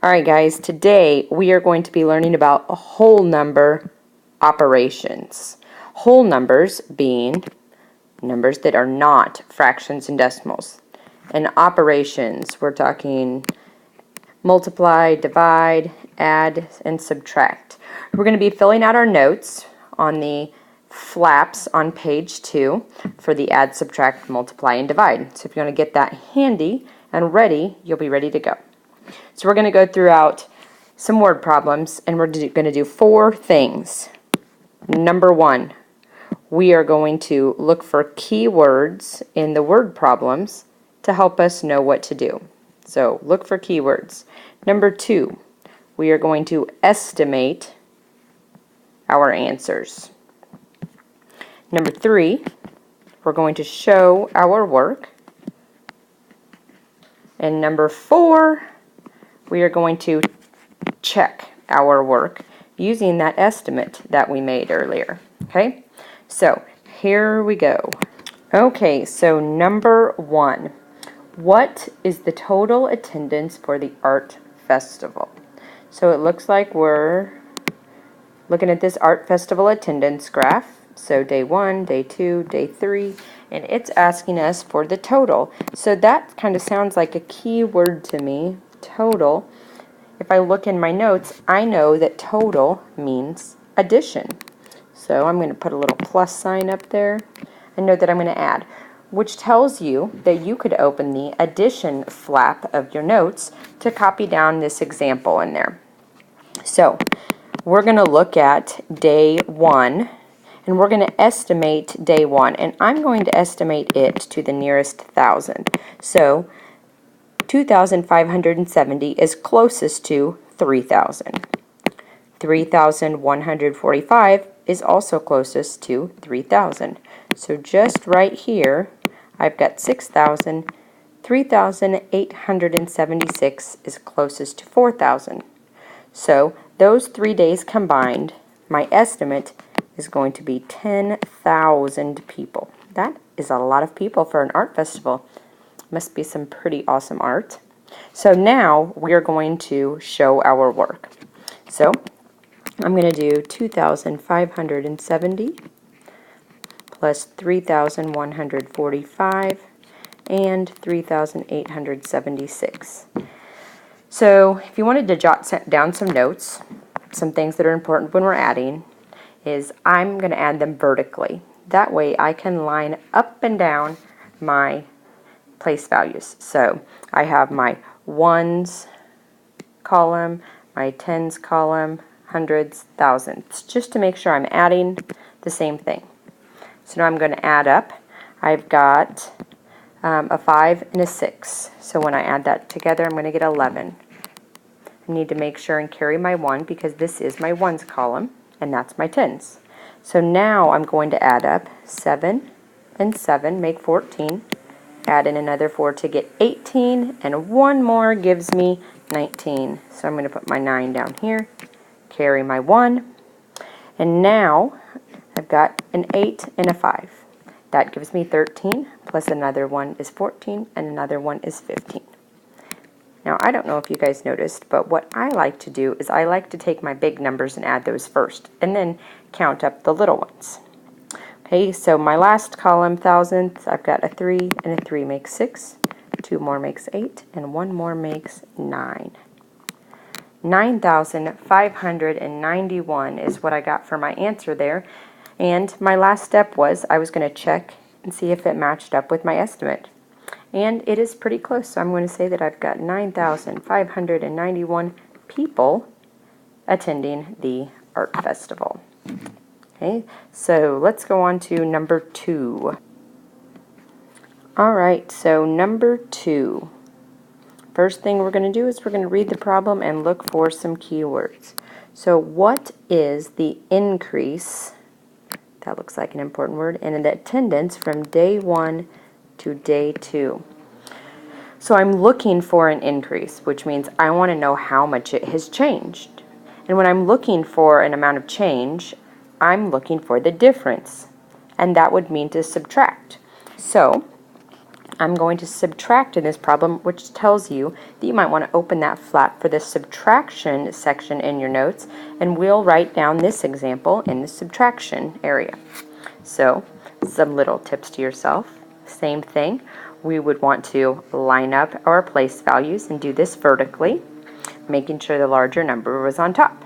Alright guys, today we are going to be learning about whole number operations. Whole numbers being numbers that are not fractions and decimals. And operations, we're talking multiply, divide, add, and subtract. We're going to be filling out our notes on the flaps on page 2 for the add, subtract, multiply, and divide. So if you want to get that handy and ready, you'll be ready to go. So we're going to go throughout some word problems, and we're going to do 4 things. Number 1, we are going to look for keywords in the word problems to help us know what to do. So look for keywords. Number 2, we are going to estimate our answers. Number 3, we're going to show our work. And number 4, we are going to check our work using that estimate that we made earlier. Okay, so here we go. Okay, so number 1, what is the total attendance for the art festival? So it looks like we're looking at this art festival attendance graph. So day 1, day 2, day 3, and it's asking us for the total. So that kind of sounds like a key word to me, total. If I look in my notes, I know that total means addition. So I'm going to put a little plus sign up there and note that I'm going to add, which tells you that you could open the addition flap of your notes to copy down this example in there. So we're going to look at day 1, and we're going to estimate day 1, and I'm going to estimate it to the nearest 1,000. So 2,570 is closest to 3,000. 3,145 is also closest to 3,000. So just right here, I've got 6,000. 3,876 is closest to 4,000. So those 3 days combined, my estimate is going to be 10,000 people. That is a lot of people for an art festival. Must be some pretty awesome art. So now we are going to show our work. So I'm going to do 2,570 plus 3,145 and 3,876. So if you wanted to jot down some notes, some things that are important when we're adding, is I'm going to add them vertically. That way I can line up and down my place values. So I have my ones column, my tens column, hundreds, thousands, just to make sure I'm adding the same thing. So now I'm going to add up. I've got a 5 and a 6. So when I add that together, I'm going to get 11. I need to make sure and carry my 1 because this is my ones column, and that's my tens. So now I'm going to add up 7 and 7, make 14. Add in another 4 to get 18, and one more gives me 19. So I'm going to put my 9 down here, carry my 1, and now I've got an 8 and a 5. That gives me 13, plus another 1 is 14, and another 1 is 15. Now, I don't know if you guys noticed, but what I like to do is I like to take my big numbers and add those first, and then count up the little ones. Okay, so my last column, thousandths, I've got a 3, and a 3 makes 6, 2 more makes 8, and 1 more makes 9. 9,591 is what I got for my answer there, and my last step was I was going to check and see if it matched up with my estimate. And it is pretty close, so I'm going to say that I've got 9,591 people attending the art festival. Okay, so let's go on to number 2. Alright, so number 2. First thing we're going to do is we're going to read the problem and look for some keywords. So what is the increase, that looks like an important word, in the attendance from day 1 to day 2? So I'm looking for an increase, which means I want to know how much it has changed. And when I'm looking for an amount of change, I'm looking for the difference, and that would mean to subtract. So I'm going to subtract in this problem, which tells you that you might want to open that flap for the subtraction section in your notes, and we'll write down this example in the subtraction area. So, some little tips to yourself. Same thing, we would want to line up our place values and do this vertically, making sure the larger number was on top.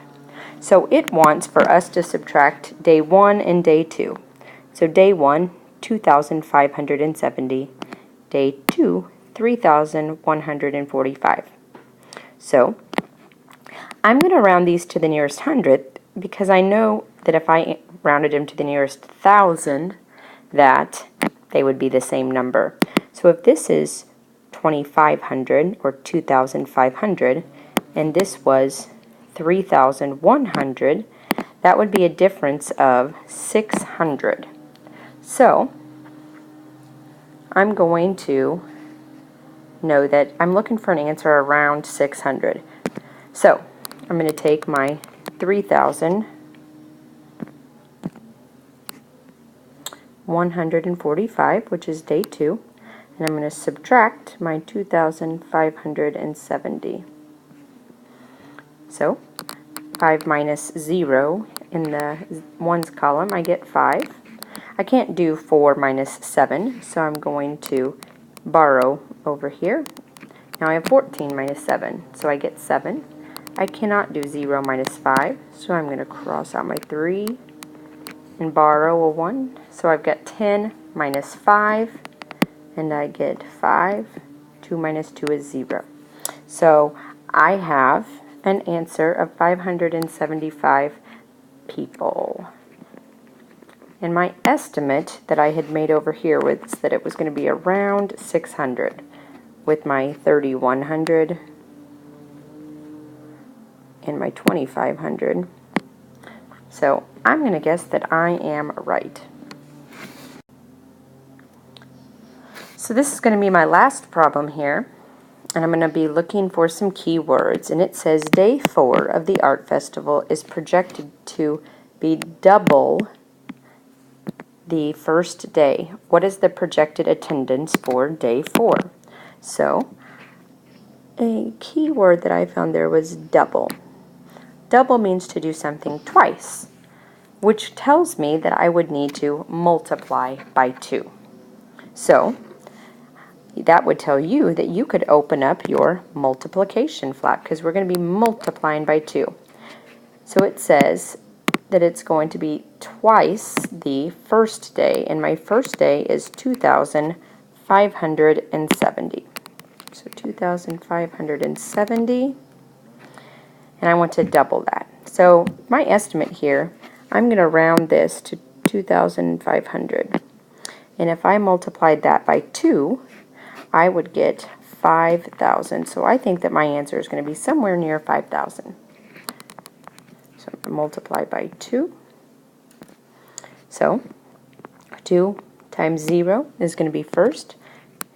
So it wants for us to subtract day 1 and day 2. So day 1, 2,570. Day 2, 3,145. So I'm going to round these to the nearest hundredth because I know that if I rounded them to the nearest thousand, that they would be the same number. So if this is 2,500 or 2,500 and this was 3,100, that would be a difference of 600. So I'm going to know that I'm looking for an answer around 600. So I'm going to take my 3,145, which is day 2, and I'm going to subtract my 2,570. So 5 minus 0 in the ones column, I get 5. I can't do 4 minus 7, so I'm going to borrow over here. Now I have 14 minus 7, so I get 7. I cannot do 0 minus 5, so I'm going to cross out my 3 and borrow a 1. So I've got 10 minus 5, and I get 5. 2 minus 2 is 0. So I have an answer of 575 people. And my estimate that I had made over here was that it was going to be around 600 with my 3,100 and my 2,500. So I'm going to guess that I am right. So this is going to be my last problem here, and I'm going to be looking for some keywords. And it says day 4 of the art festival is projected to be double the first day. What is the projected attendance for day 4? So a keyword that I found there was double. Double means to do something twice, which tells me that I would need to multiply by 2. So that would tell you that you could open up your multiplication flap because we're going to be multiplying by 2. So it says that it's going to be twice the first day, and my first day is 2,570. So 2,570, and I want to double that. So my estimate here, I'm going to round this to 2,500, and if I multiplied that by 2, I would get 5,000. So I think that my answer is going to be somewhere near 5,000. So I'm going to multiply by 2. So 2 times 0 is going to be first,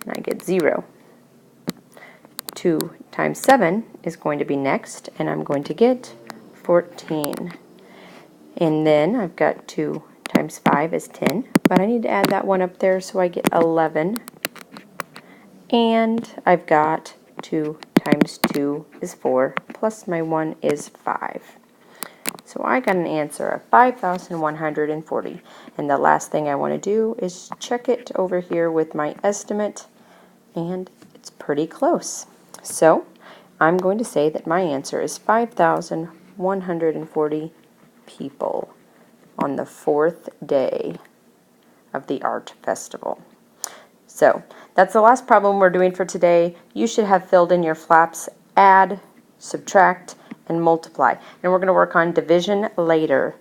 and I get 0. 2 times 7 is going to be next, and I'm going to get 14. And then I've got 2 times 5 is 10, but I need to add that one up there, so I get 11. And I've got 2 times 2 is 4, plus my 1 is 5. So I got an answer of 5,140. And the last thing I want to do is check it over here with my estimate, and it's pretty close. So I'm going to say that my answer is 5,140 people on the 4th day of the art festival. So that's the last problem we're doing for today. You should have filled in your flaps, add, subtract, and multiply. And we're going to work on division later.